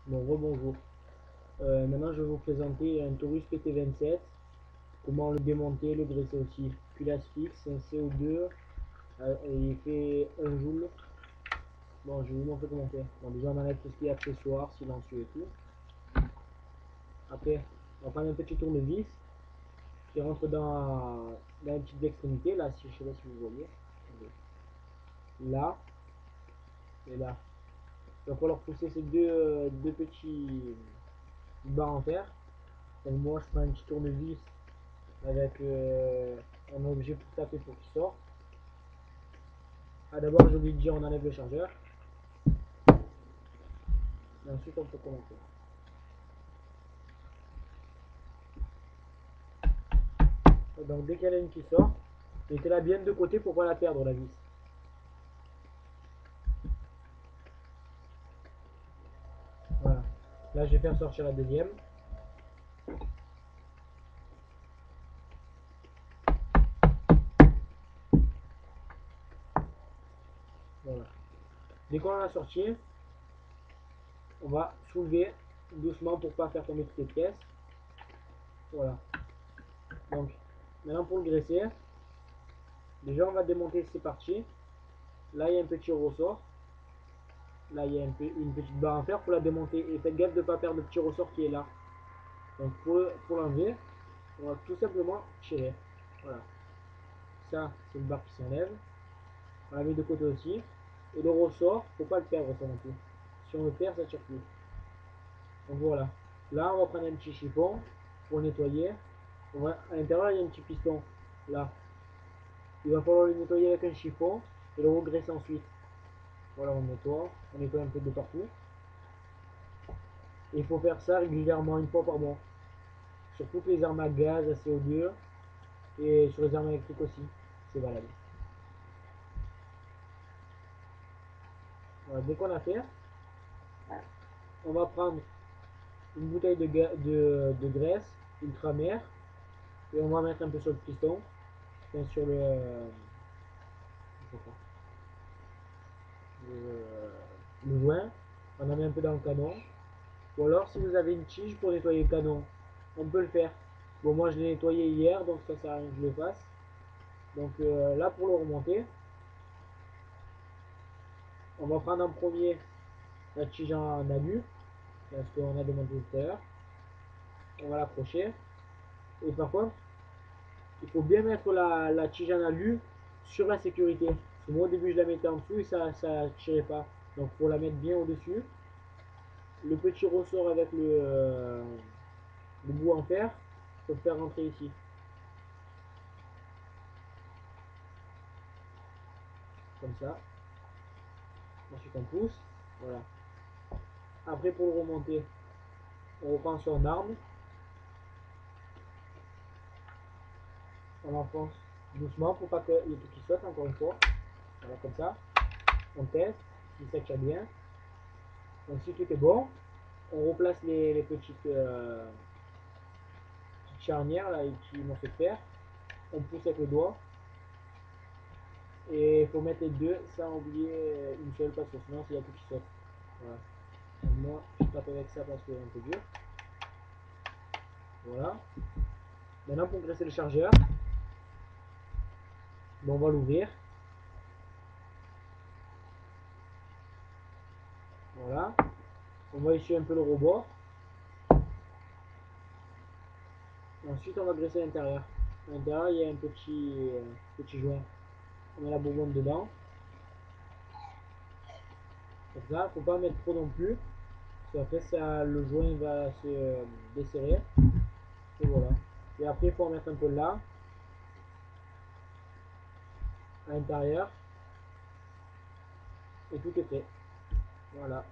Bon, rebonjour. Maintenant, je vais vous présenter un Taurus PT27. Comment le démonter, le graisser aussi. Culasse fixe, un CO2. Il fait 1 joule. Bon, je vais vous montrer comment faire. Bon, déjà, on enlève tout ce qui est accessoires, silencieux et tout. Après, on va prendre un petit tournevis qui rentre dans les petites extrémités. Là, si, je sais pas si vous voyez. Là et là. Il va falloir pousser ces deux petits barres en fer. Donc, moi, je prends un petit tournevis avec un objet pour taper pour qu'il sorte. Ah, d'abord, j'ai oublié de dire, on enlève le chargeur. Et ensuite, on peut commencer. Donc, dès qu'il y en a une qui sort, mettez-la bien de côté pour ne pas la perdre, la vis. Voilà. Là, je vais faire sortir la deuxième. Voilà. Dès qu'on a sorti, on va soulever doucement pour ne pas faire tomber toutes les pièces. Voilà. Donc, maintenant pour le graisser, déjà on va démonter ces parties. Là, il y a un petit ressort. Là, il y a une petite barre en fer pour la démonter. Et faites gaffe de ne pas perdre le petit ressort qui est là. Donc, pour l'enlever, on va tout simplement tirer. Voilà. Ça, c'est une barre qui s'enlève. On la met de côté aussi. Et le ressort, faut pas le perdre ça non plus. Si on le perd, ça tire plus. Donc voilà. Là, on va prendre un petit chiffon pour nettoyer. À l'intérieur, il y a un petit piston. Là. Il va falloir le nettoyer avec un chiffon et le regresser ensuite. Voilà, on nettoie un peu de partout. Et il faut faire ça régulièrement, une fois par mois. Sur toutes les armes à gaz, à CO2 et sur les armes électriques aussi. C'est valable. Voilà, dès qu'on a fait, on va prendre une bouteille de graisse ultramère et on va mettre un peu sur le piston, enfin sur le joint. On en met un peu dans le canon. Ou alors si vous avez une tige pour nettoyer le canon, on peut le faire. Bon, moi je l'ai nettoyé hier, donc ça sert à rien que je le fasse. Donc là, pour le remonter, on va prendre en premier la tige en alu, parce qu'on a démonté tout à l'heure. On va l'accrocher. Et par contre, il faut bien mettre la tige en alu sur la sécurité. Parce que moi au début je la mettais en dessous et ça ne tirait pas. Donc il faut la mettre bien au-dessus. Le petit ressort avec le bout en fer, il faut le faire rentrer ici. Comme ça. Ensuite on pousse. Voilà. Après pour le remonter, on reprend son arme. On enfonce doucement pour pas qu'il y ait tout qui saute encore une fois. Voilà, comme ça. On teste si ça tient bien. Donc si tout est bon, on replace les petites charnières là, les petits morceaux de fer. On pousse avec le doigt. Et il faut mettre les deux sans oublier une seule parce que sinon il y a tout qui saute. Voilà. Donc moi je tape avec ça parce que c'est un peu dur. Voilà. Maintenant pour graisser le chargeur, on va l'ouvrir. Voilà. On va essuyer un peu le rebord. Ensuite, on va graisser l'intérieur. À l'intérieur, il y a un petit joint. On met la bonbonne dedans. Comme ça, faut pas mettre trop non plus. Parce qu'après, le joint va se desserrer. Et voilà. Et après, il faut en mettre un peu là. À l'intérieur. Et tout est fait. Voilà.